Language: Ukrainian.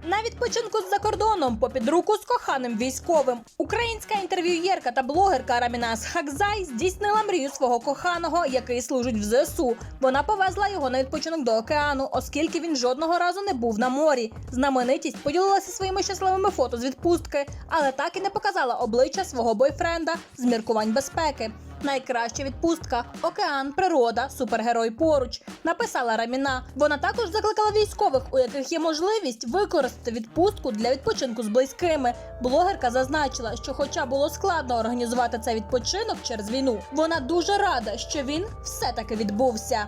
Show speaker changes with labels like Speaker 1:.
Speaker 1: На відпочинку з-за кордоном попід руку з коханим військовим. Українська інтерв'юєрка та блогерка Раміна Схакзай здійснила мрію свого коханого, який служить в ЗСУ. Вона повезла його на відпочинок до океану, оскільки він жодного разу не був на морі. Знаменитість поділилася своїми щасливими фото з відпустки, але так і не показала обличчя свого бойфренда з міркувань безпеки. Найкраща відпустка – океан, природа, супергерой поруч, написала Раміна. Вона також закликала військових, у яких є можливість використати відпустку для відпочинку з близькими. Блогерка зазначила, що хоча було складно організувати цей відпочинок через війну, вона дуже рада, що він все-таки відбувся.